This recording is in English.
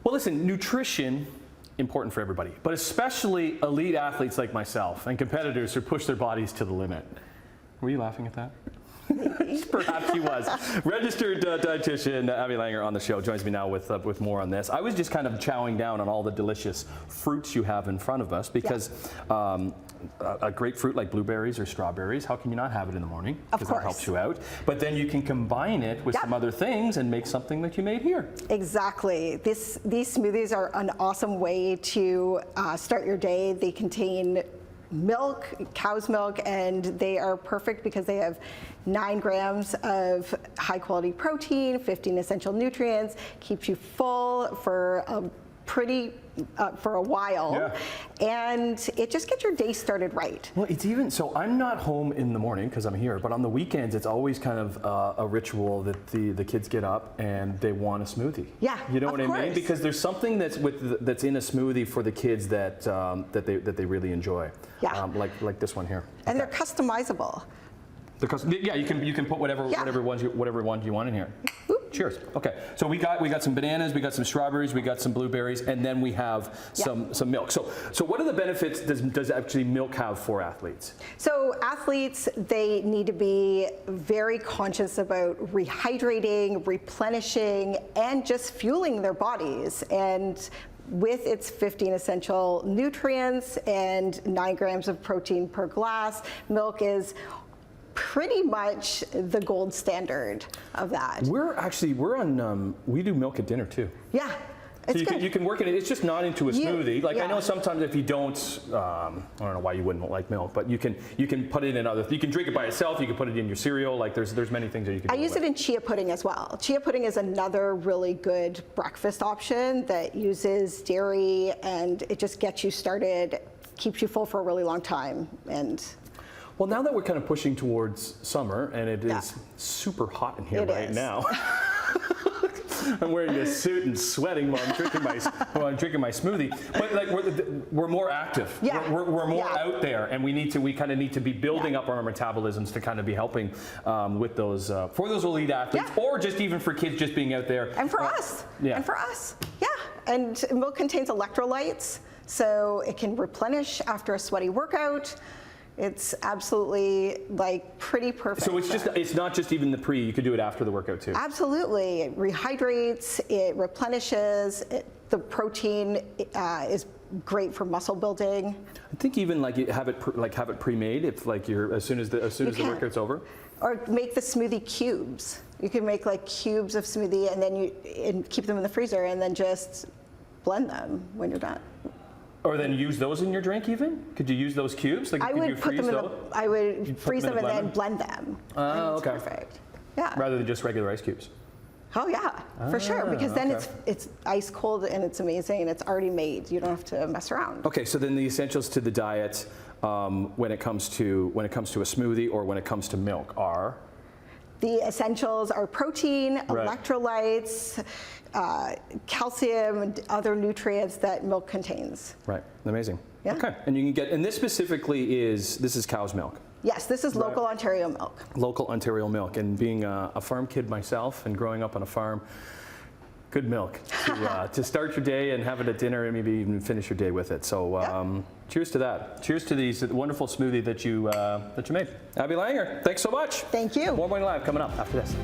Well, listen, nutrition, important for everybody, but especially elite athletes like myself and competitors who push their bodies to the limit. Were you laughing at that? Perhaps he was. Registered dietitian Abby Langer on the show joins me now with more on this. I was just kind of chowing down on all the delicious fruits you have in front of us because a great fruit like blueberries or strawberries, how can you not have it in the morning? Because that helps you out. But then you can combine it with some other things and make something that you made here. Exactly. These smoothies are an awesome way to start your day. They contain milk, cow's milk, and they are perfect because they have 9 grams of high quality protein, 15 essential nutrients, keeps you full for a while, and it just gets your day started right. Well, it's even, so I'm not home in the morning because I'm here, but on the weekends it's always kind of a ritual that the kids get up and they want a smoothie. Yeah, you know what I course. mean? Because there's something that's in a smoothie for the kids that they really enjoy. Yeah, like this one here. And they're customizable. Yeah, you can put whatever one you want in here. Oop. Cheers. Okay, so we got some bananas, we got some strawberries, we got some blueberries, and then we have some milk. So what are the benefits does actually milk have for athletes? So athletes, they need to be very conscious about rehydrating, replenishing, and just fueling their bodies. And with its 15 essential nutrients and 9 grams of protein per glass, milk is pretty much the gold standard of that. We do milk at dinner too. Yeah. So you can work in it. It's just not into a smoothie. Like I know sometimes if you don't, I don't know why you wouldn't like milk, but you can put it in other. You can drink it by itself. You can put it in your cereal. Like there's many things that you can. I use it in chia pudding as well. Chia pudding is another really good breakfast option that uses dairy, and it just gets you started, keeps you full for a really long time, and. Well, now that we're kind of pushing towards summer, and it is super hot in here now. I'm wearing a suit and sweating while I'm drinking my smoothie. But like we're more active. Yeah. We're more out there, and we kind of need to be building up our metabolisms to kind of be helping with those for those elite athletes, or just even for kids just being out there. And for us. Yeah. And for us. Yeah. And milk contains electrolytes, so it can replenish after a sweaty workout. It's absolutely like pretty perfect. So it's not just even the pre, you could do it after the workout too. Absolutely. It rehydrates, it replenishes, the protein is great for muscle building. I think even like have it pre-made if like as soon as the workout's over. Or make the smoothie cubes. You can make like cubes of smoothie and then keep them in the freezer and then just blend them when you're done. Or then use those in your drink even? Could you use those cubes? Like I would freeze them and then blend them. Oh, okay. Perfect. Yeah. Rather than just regular ice cubes. Oh yeah, for sure. Because then it's ice cold and it's amazing and it's already made. You don't have to mess around. Okay, so then the essentials to the diet when it comes to a smoothie or when it comes to milk are? The essentials are protein, electrolytes, calcium, and other nutrients that milk contains. Right, amazing. Yeah. Okay, and you can get, and this specifically is cow's milk. Yes, this is local Ontario milk. Local Ontario milk, and being a farm kid myself and growing up on a farm, good milk to start your day and have it at dinner and maybe even finish your day with it. So cheers to that. Cheers to these wonderful smoothie that you made. Abby Langer, thanks so much. Thank you. More Morning Live coming up after this.